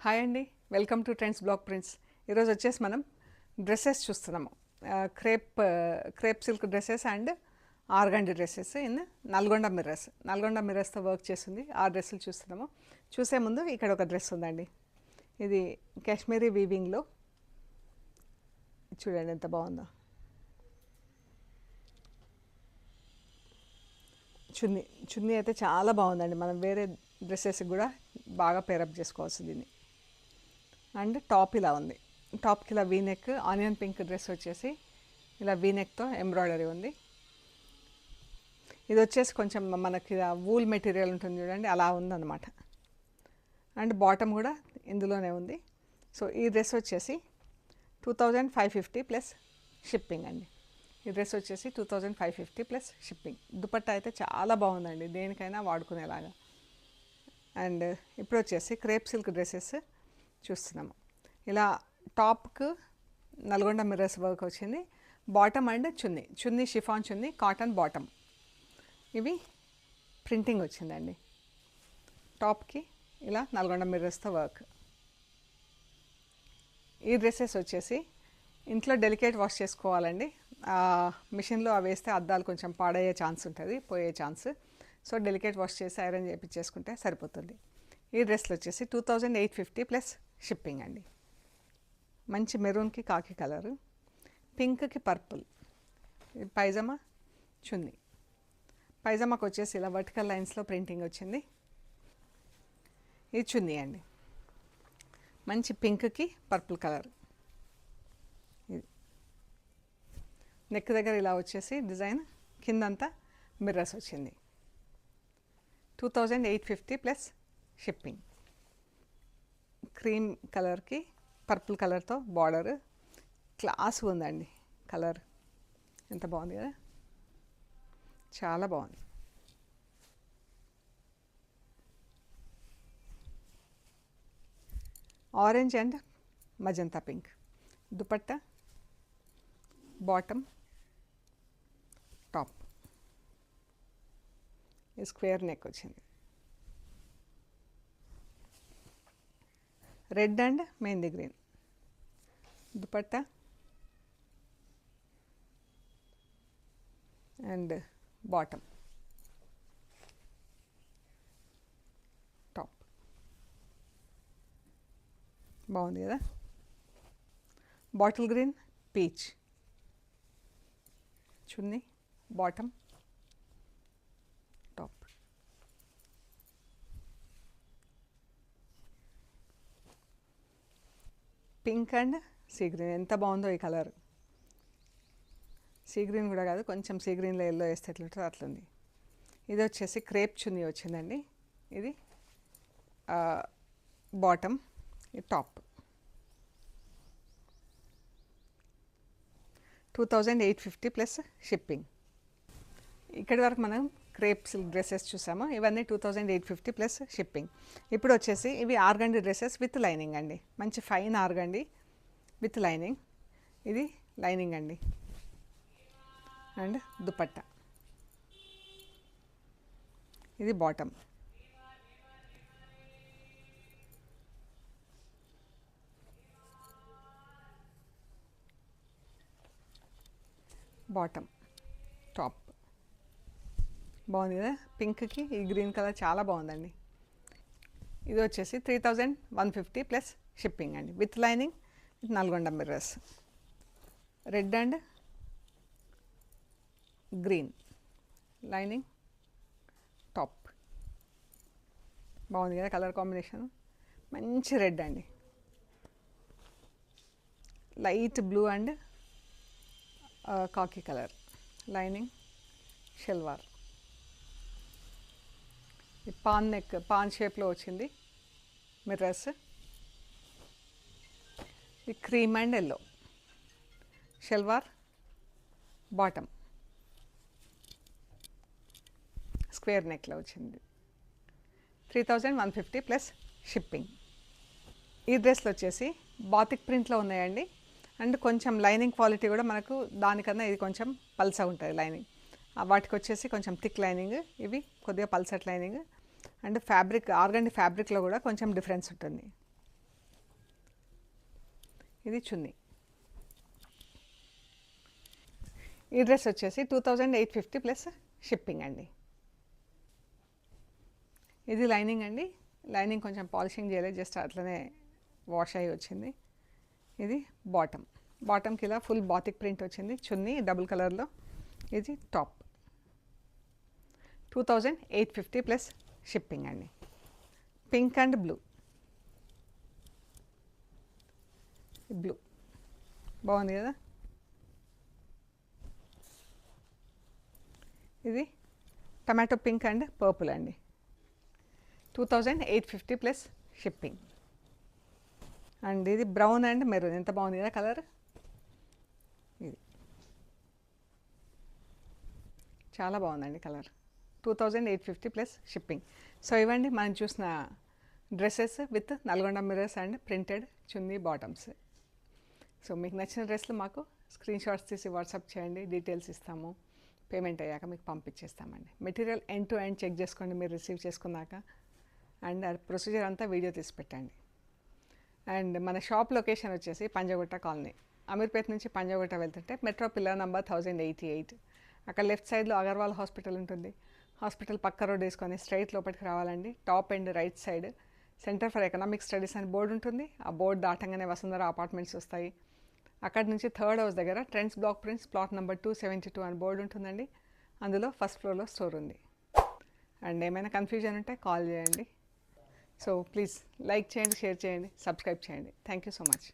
Hi అండి, welcome to trends black prints. ఈరోజు వచ్చేసి మనం డ్రెస్సెస్ చూస్తున్నాము. Crepe silk dresses and organdy dresses in Nalgonda మిర్రర్స్తో వర్క్ చేస్తుంది. ఆ డ్రెస్సులు చూస్తున్నాము. చూసే ముందు ఇక్కడ ఒక డ్రెస్ ఉందండి. ఇది కాశ్మీరీ వీవింగ్లో, చూడండి ఎంత బాగుందో. చున్నీ అయితే చాలా బాగుందండి. మనం వేరే డ్రెస్సెస్ కూడా బాగా పేరప్ చేసుకోవచ్చు దీన్ని. అండ్ టాప్ ఇలా ఉంది. టాప్కి ఇలా వీనెక్, ఆనియన్ పింక్ డ్రెస్ వచ్చేసి ఇలా వీనెక్తో ఎంబ్రాయిడరీ ఉంది. ఇది వచ్చేసి కొంచెం మనకి వూల్ మెటీరియల్ ఉంటుంది చూడండి, అలా ఉందన్నమాట. అండ్ బాటమ్ కూడా ఇందులోనే ఉంది. సో ఈ డ్రెస్ వచ్చేసి 2550 ప్లస్ షిప్పింగ్ అండి. ఈ డ్రెస్ వచ్చేసి 2550 ప్లస్ షిప్పింగ్. దుపట్టా అయితే చాలా బాగుందండి, దేనికైనా వాడుకునేలాగా. అండ్ ఇప్పుడు వచ్చేసి క్రేప్ సిల్క్ డ్రెస్సెస్ చూస్తున్నాము. ఇలా టాప్కు నల్గొండ మిర్రర్స్ వర్క్ వచ్చింది. Bottom and chunni chiffon chunni, cotton bottom. ఇవి ప్రింటింగ్ వచ్చిందండి. టాప్కి ఇలా నల్గొండ మిర్రర్స్తో వర్క్. ఈ డ్రెస్సెస్ వచ్చేసి ఇంట్లో డెలికేట్ వాష్ చేసుకోవాలండి. మిషన్లో అవి వేస్తే అద్దాలు కొంచెం పాడయ్యే ఛాన్స్ ఉంటుంది, పోయే ఛాన్స్. సో డెలికేట్ వాష్ చేసి ఐరన్ చేయించేసుకుంటే సరిపోతుంది. ఈ డ్రెస్లు వచ్చేసి 2850 ప్లస్ షిప్పింగ్ అండి. మంచి మెరూన్కి కాకి కలరు, పింక్కి పర్పుల్. ఇది పైజామా, చున్నీ. పైజామాకు వచ్చేసి ఇలా వర్టికల్ లైన్స్లో ప్రింటింగ్ వచ్చింది. ఇది చున్నీ అండి, మంచి పింక్కి పర్పుల్ కలర్. ఇది నెక్ దగ్గర ఇలా వచ్చేసి డిజైన్, కిందంతా మిర్రర్స్ వచ్చింది. 2850 ప్లస్ షిప్పింగ్. క్రీమ్ కలర్కి పర్పుల్ కలర్తో బార్డర్, క్లాస్ ఉందండి. కలర్ ఎంత బాగుంది కదా, చాలా బాగుంది. Orange and magenta pink. Dupatta, bottom, top. ఈ స్క్వేర్ నెక్ వచ్చింది. Red and mehndi green. Dupatta and bottom, top. బాగుంది కదా. Bottle green, peach. Chunni, bottom, top. Pink and sea green. ఎంత బాగుందో ఈ కలర్. సీ గ్రీన్ కూడా కాదు, కొంచెం సీ గ్రీన్లో ఎల్లో వేస్తే ఎట్లుంటుందో అట్లుంది. ఇది వచ్చేసి క్రేప్ చున్నీ వచ్చిందండి. ఇది బాటమ్, ఇది టాప్. 2850 plus shipping. ఇక్కడి వరకు మనం క్రేప్ సిల్క్ డ్రెస్సెస్ చూసాము. ఇవన్నీ 2850 ప్లస్ షిప్పింగ్. ఇప్పుడు వచ్చేసి ఇవి ఆర్గండి డ్రెస్సెస్ విత్ లైనింగ్ అండి. మంచి ఫైన్ ఆర్గండి విత్ లైనింగ్. ఇది లైనింగ్ అండి. అండ్ దుపట్టా, ఇది బాటమ్. Bottom, top. బాగుంది కదా, పింక్కి ఈ గ్రీన్ కలర్ చాలా బాగుందండి. ఇది వచ్చేసి 3150 ప్లస్ షిప్పింగ్ అండి. With lining, with Nalgonda mirrors. Red and green lining, top. బాగుంది కదా కలర్ కాంబినేషన్. మంచి రెడ్ అండి, light blue and khaki colour. Lining, salwar. ఈ పాన్ నెక్, పాన్ షేప్లో వచ్చింది మిర్రర్స్. ఈ cream and yellow. Salwar, bottom, square నెక్లో వచ్చింది. 3150 ప్లస్ షిప్పింగ్. ఈ డ్రెస్లు వచ్చేసి బాతిక్ ప్రింట్లో ఉన్నాయండి. అండ్ కొంచెం లైనింగ్ క్వాలిటీ కూడా మనకు దానికన్నా ఇది కొంచెం పల్సగా ఉంటుంది లైనింగ్. వాటికి వచ్చేసి కొంచెం థిక్ లైనింగ్, ఇవి కొద్దిగా పల్సట్ లైనింగ్. అండ్ ఫ్యాబ్రిక్, ఆర్గండి ఫ్యాబ్రిక్లో కూడా కొంచెం డిఫరెన్స్ ఉంటుంది. ఇది చున్నీ. ఈ డ్రెస్ వచ్చేసి 2850 ప్లస్ షిప్పింగ్ అండి. ఇది లైనింగ్ అండి. లైనింగ్ కొంచెం పాలిషింగ్ చేయలేదు, జస్ట్ అట్లనే వాష్ అయ్యి వచ్చింది. ఇది బాటమ్కి ఇలా ఫుల్ బాతిక్ ప్రింట్ వచ్చింది. చున్నీ డబుల్ కలర్లో. ఇది టాప్. 2850 ప్లస్ షిప్పింగ్ అండి. పింక్ అండ్ బ్లూ బాగుంది కదా. ఇది టమాటో పింక్ అండ్ పర్పుల్ అండి. 2850 ప్లస్ షిప్పింగ్. అండ్ ఇది బ్రౌన్ అండ్ మెరూన్, ఎంత బాగుంది కదా కలర్. ఇది చాలా బాగుందండి కలర్. 2850 plus shipping. సో ఇవ్వండి మనం చూసిన dresses with Nalgonda mirrors and printed chunni bottoms. So మీకు నచ్చిన డ్రెస్లు మాకు స్క్రీన్ షాట్స్ తీసి వాట్సాప్ చేయండి, డీటెయిల్స్ ఇస్తాము. పేమెంట్ అయ్యాక మీకు పంపించేస్తామండి. Material end to end check చేసుకోండి మీరు రిసీవ్ చేసుకున్నాక. అండ్ ప్రొసీజర్ అంతా వీడియో తీసి పెట్టండి. అండ్ మన షాప్ లొకేషన్ వచ్చేసి పంజగుట్ట కాలనీ. అమీర్పేట నుంచి పంజగుట్ట వెళ్తుంటే మెట్రో పిల్లర్ నెంబర్ 1088. అక్కడ లెఫ్ట్ సైడ్లో అగర్వాల్ హాస్పిటల్ ఉంటుంది. హాస్పిటల్ పక్క రోడ్ వేసుకొని స్ట్రైట్ లోపలికి రావాలండి. Top and right side centre for economic studies అని బోర్డు ఉంటుంది. ఆ బోర్డు దాటంగానే వసుంధర అపార్ట్మెంట్స్ వస్తాయి. అక్కడ నుంచి థర్డ్ హౌస్ దగ్గర trends black prints plot number 272 అని బోర్డు ఉంటుందండి. అందులో ఫస్ట్ ఫ్లోర్లో స్టోర్ ఉంది. అండ్ ఏమైనా కన్ఫ్యూజన్ ఉంటే కాల్ చేయండి. సో ప్లీజ్ లైక్ చేయండి, షేర్ చేయండి, సబ్స్క్రైబ్ చేయండి. Thank you so much.